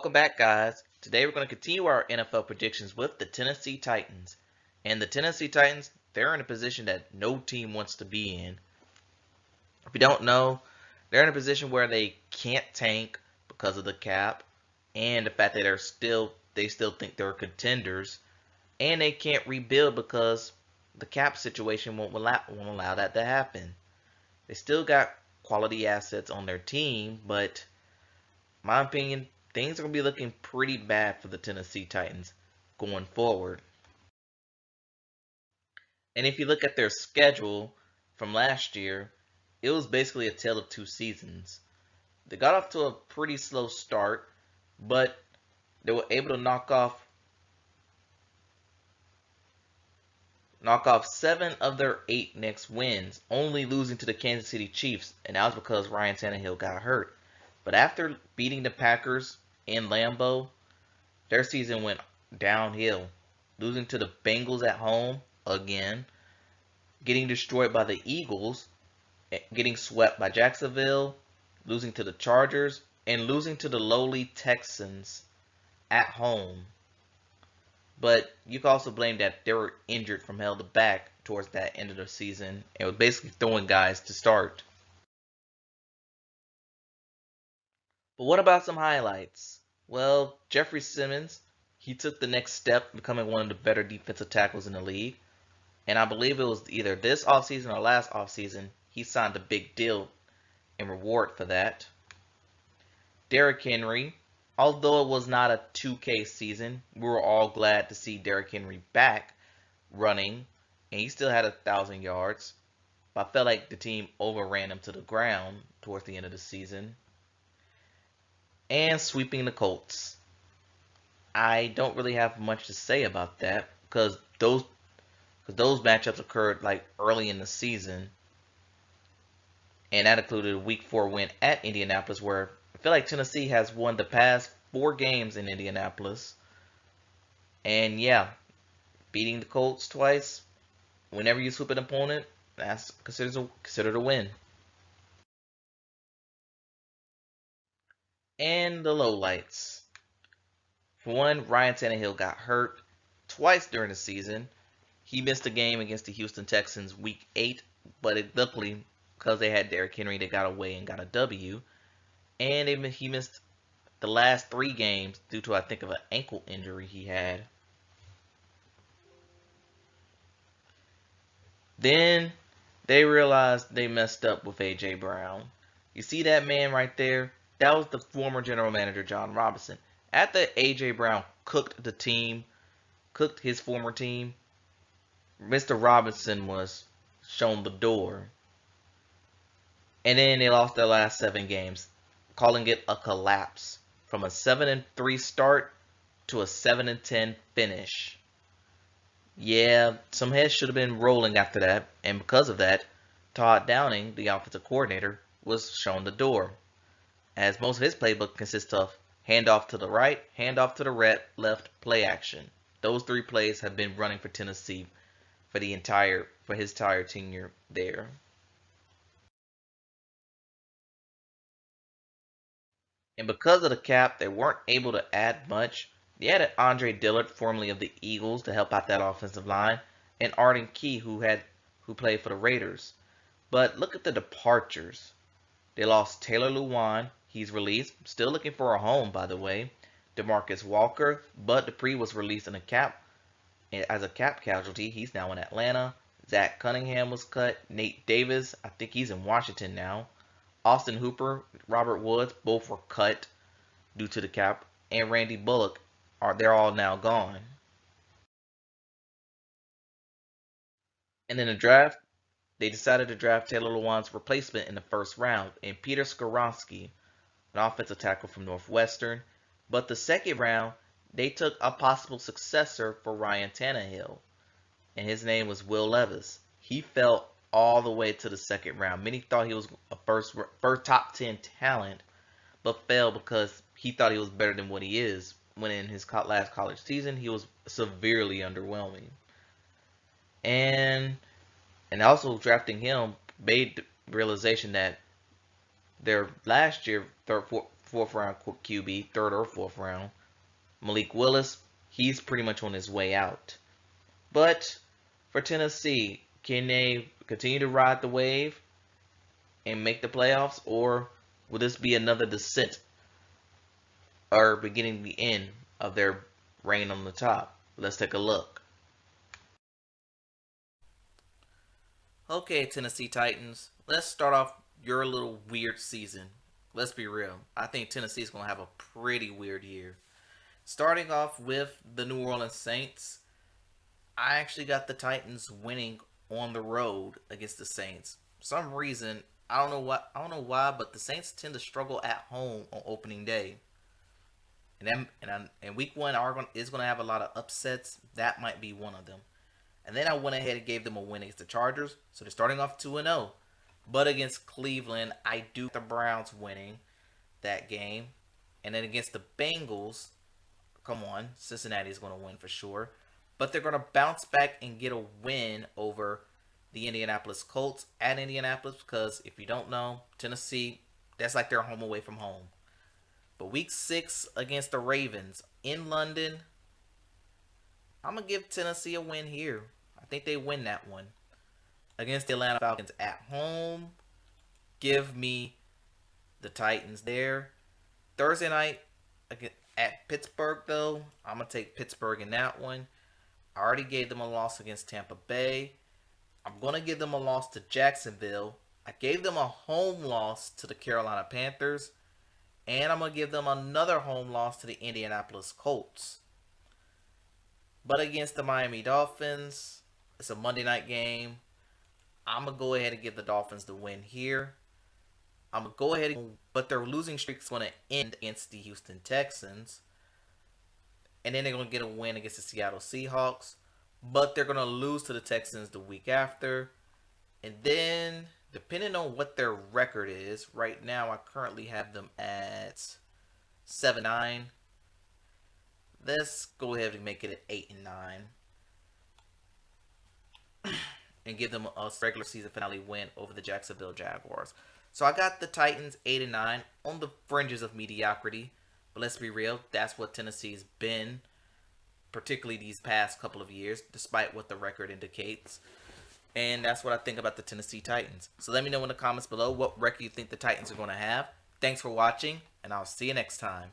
Welcome back, guys. Today we're going to continue our NFL predictions with the Tennessee Titans. And the Tennessee Titans, they're in a position that no team wants to be in. If you don't know, they're in a position where they can't tank because of the cap and the fact that they still think they're contenders, and they can't rebuild because the cap situation won't allow that to happen. They still got quality assets on their team, but in my opinion, things are going to be looking pretty bad for the Tennessee Titans going forward. And if you look at their schedule from last year, it was basically a tale of two seasons. They got off to a pretty slow start, but they were able to knock off 7 of their 8 next wins, only losing to the Kansas City Chiefs, and that was because Ryan Tannehill got hurt. But after beating the Packers in Lambeau, their season went downhill, losing to the Bengals at home again, getting destroyed by the Eagles, getting swept by Jacksonville, losing to the Chargers, and losing to the lowly Texans at home. But you can also blame that they were injured from held back towards that end of the season and was basically throwing guys to start. But what about some highlights? Well, Jeffrey Simmons, he took the next step, becoming one of the better defensive tackles in the league. And I believe it was either this offseason or last offseason, he signed a big deal in reward for that. Derrick Henry, although it was not a 2K season, we were all glad to see Derrick Henry back running, and he still had 1,000 yards. But I felt like the team overran him to the ground towards the end of the season. And sweeping the Colts. I don't really have much to say about that because those matchups occurred like early in the season, and that included a Week 4 win at Indianapolis, where I feel like Tennessee has won the past 4 games in Indianapolis. And yeah, beating the Colts twice, whenever you sweep an opponent, that's considered a win. And the lowlights. For one, Ryan Tannehill got hurt twice during the season. He missed a game against the Houston Texans Week 8, but luckily, because they had Derrick Henry, they got away and got a W. And he missed the last 3 games due to, I think, of an ankle injury he had. Then they realized they messed up with A.J. Brown. You see that man right there? That was the former general manager, John Robinson. After A.J. Brown cooked his former team, Mr. Robinson was shown the door. And then they lost their last 7 games, calling it a collapse from a 7-3 start to a 7-10 finish. Yeah, some heads should have been rolling after that, and because of that, Todd Downing, the offensive coordinator, was shown the door, as most of his playbook consists of handoff to the right, handoff to the left, play action. Those 3 plays have been running for Tennessee for his entire tenure there. And because of the cap, they weren't able to add much. They added Andre Dillard, formerly of the Eagles, to help out that offensive line, and Arden Key, who played for the Raiders. But look at the departures. They lost Taylor Lewan. He's released. Still looking for a home, by the way. DeMarcus Walker. Bud Dupree was released as a cap casualty. He's now in Atlanta. Zach Cunningham was cut. Nate Davis, I think he's in Washington now. Austin Hooper, Robert Woods, both were cut due to the cap. And Randy Bullock, they're all now gone. And in the draft, they decided to draft Taylor Lewan's replacement in the first round, and Peter Skoronski, an offensive tackle from Northwestern. But the second round, they took a possible successor for Ryan Tannehill, and his name was Will Levis. He fell all the way to the second round. Many thought he was a first top 10 talent, but fell because he thought he was better than what he is, when in his last college season, he was severely underwhelming. And also drafting him made the realization that their last year fourth round QB, third or fourth round. Malik Willis, he's pretty much on his way out. But for Tennessee, can they continue to ride the wave and make the playoffs, or will this be another descent or beginning the end of their reign on the top? Let's take a look. Okay, Tennessee Titans, let's start off your little weird season. Let's be real. I think Tennessee's going to have a pretty weird year. Starting off with the New Orleans Saints, I actually got the Titans winning on the road against the Saints. For some reason, I don't know why, but the Saints tend to struggle at home on opening day. And week one is going to have a lot of upsets. That might be one of them. And then I went ahead and gave them a win against the Chargers. So they're starting off 2-0. But against Cleveland, I do the Browns winning that game. And then against the Bengals, come on, Cincinnati is going to win for sure. But they're going to bounce back and get a win over the Indianapolis Colts at Indianapolis. Because if you don't know, Tennessee, that's like their home away from home. But week 6 against the Ravens in London, I'm going to give Tennessee a win here. I think they win that one. Against the Atlanta Falcons at home, give me the Titans there. Thursday night at Pittsburgh, though, I'm going to take Pittsburgh in that one. I already gave them a loss against Tampa Bay. I'm going to give them a loss to Jacksonville. I gave them a home loss to the Carolina Panthers. And I'm going to give them another home loss to the Indianapolis Colts. But against the Miami Dolphins, it's a Monday night game. I'm going to go ahead and give the Dolphins the win here. I'm going to go ahead but their losing streak is going to end against the Houston Texans. And then they're going to get a win against the Seattle Seahawks. But they're going to lose to the Texans the week after. And then, depending on what their record is, right now I currently have them at 7-9. Let's go ahead and make it at 8-9. And give them a regular season finale win over the Jacksonville Jaguars. So I got the Titans 8-9 on the fringes of mediocrity. But let's be real, that's what Tennessee's been, particularly these past couple of years, despite what the record indicates. And that's what I think about the Tennessee Titans. So let me know in the comments below what record you think the Titans are going to have. Thanks for watching, and I'll see you next time.